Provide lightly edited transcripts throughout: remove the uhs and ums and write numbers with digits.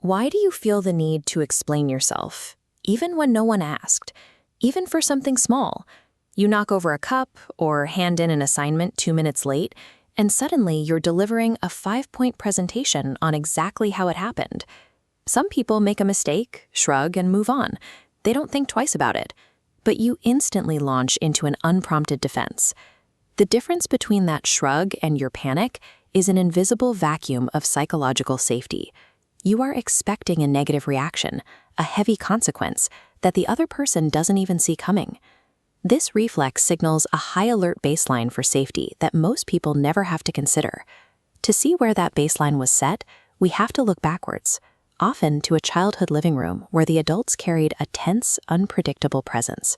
Why do you feel the need to explain yourself, even when no one asked, even for something small? You knock over a cup or hand in an assignment 2 minutes late, and suddenly you're delivering a 5-point presentation on exactly how it happened. Some people make a mistake, shrug, and move on. They don't think twice about it. But you instantly launch into an unprompted defense. The difference between that shrug and your panic is an invisible vacuum of psychological safety. You are expecting a negative reaction, a heavy consequence that the other person doesn't even see coming. This reflex signals a high-alert baseline for safety that most people never have to consider. To see where that baseline was set, we have to look backwards, often to a childhood living room where the adults carried a tense, unpredictable presence.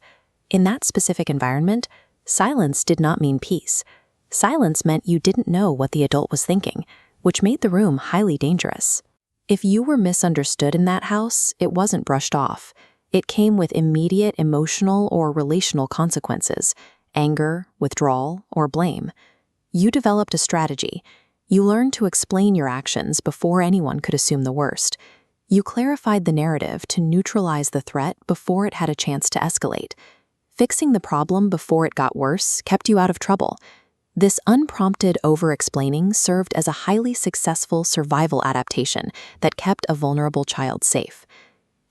In that specific environment, silence did not mean peace. Silence meant you didn't know what the adult was thinking, which made the room highly dangerous. If you were misunderstood in that house, it wasn't brushed off. It came with immediate emotional or relational consequences: anger, withdrawal, or blame. You developed a strategy. You learned to explain your actions before anyone could assume the worst. You clarified the narrative to neutralize the threat before it had a chance to escalate. Fixing the problem before it got worse kept you out of trouble. This unprompted over-explaining served as a highly successful survival adaptation that kept a vulnerable child safe.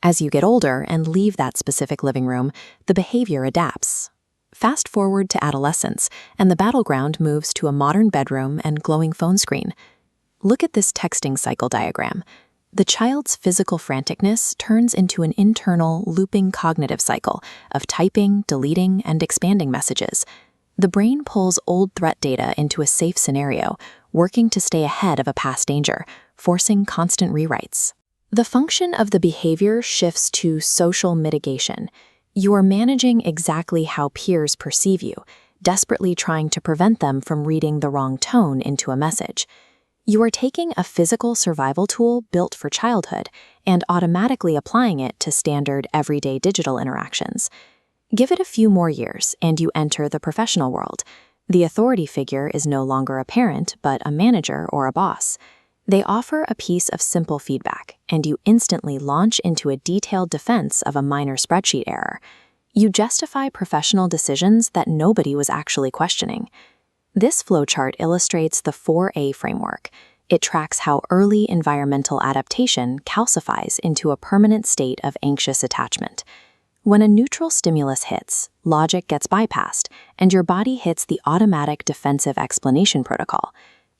As you get older and leave that specific living room, the behavior adapts. Fast forward to adolescence, and the battleground moves to a modern bedroom and glowing phone screen. Look at this texting cycle diagram. The child's physical franticness turns into an internal, looping cognitive cycle of typing, deleting, and expanding messages. The brain pulls old threat data into a safe scenario, working to stay ahead of a past danger, forcing constant rewrites. The function of the behavior shifts to social mitigation. You are managing exactly how peers perceive you, desperately trying to prevent them from reading the wrong tone into a message. You are taking a physical survival tool built for childhood and automatically applying it to standard everyday digital interactions. Give it a few more years and you enter the professional world. The authority figure is no longer a parent, but a manager or a boss. They offer a piece of simple feedback, and you instantly launch into a detailed defense of a minor spreadsheet error. You justify professional decisions that nobody was actually questioning. This flowchart illustrates the 4A framework. It tracks how early environmental adaptation calcifies into a permanent state of anxious attachment. When a neutral stimulus hits, logic gets bypassed, and your body hits the automatic defensive explanation protocol.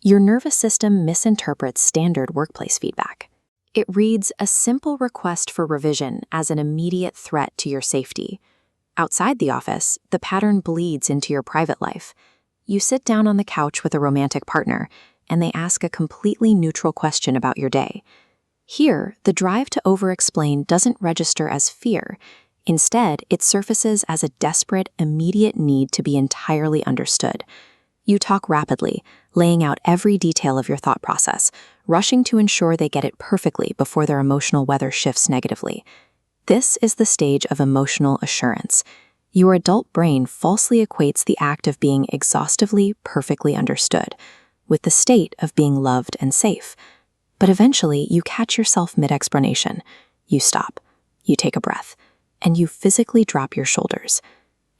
Your nervous system misinterprets standard workplace feedback. It reads a simple request for revision as an immediate threat to your safety. Outside the office, the pattern bleeds into your private life. You sit down on the couch with a romantic partner, and they ask a completely neutral question about your day. Here, the drive to over-explain doesn't register as fear. Instead, it surfaces as a desperate, immediate need to be entirely understood. You talk rapidly, laying out every detail of your thought process, rushing to ensure they get it perfectly before their emotional weather shifts negatively. This is the stage of emotional assurance. Your adult brain falsely equates the act of being exhaustively, perfectly understood with the state of being loved and safe. But eventually, you catch yourself mid-explanation. You stop, you take a breath, and you physically drop your shoulders.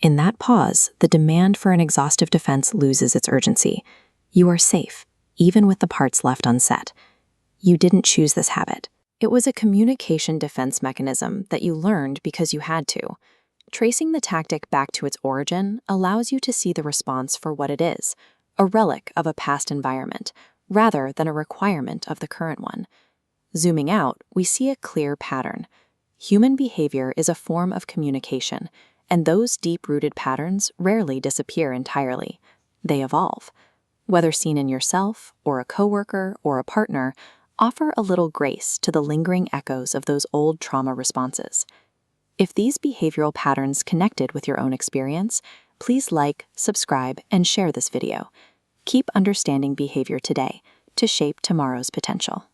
In that pause, the demand for an exhaustive defense loses its urgency. You are safe, even with the parts left unset. You didn't choose this habit. It was a communication defense mechanism that you learned because you had to. Tracing the tactic back to its origin allows you to see the response for what it is, a relic of a past environment, rather than a requirement of the current one. Zooming out, we see a clear pattern. Human behavior is a form of communication, and those deep-rooted patterns rarely disappear entirely. They evolve. Whether seen in yourself, or a coworker, or a partner, offer a little grace to the lingering echoes of those old trauma responses. If these behavioral patterns connected with your own experience, please like, subscribe, and share this video. Keep understanding behavior today to shape tomorrow's potential.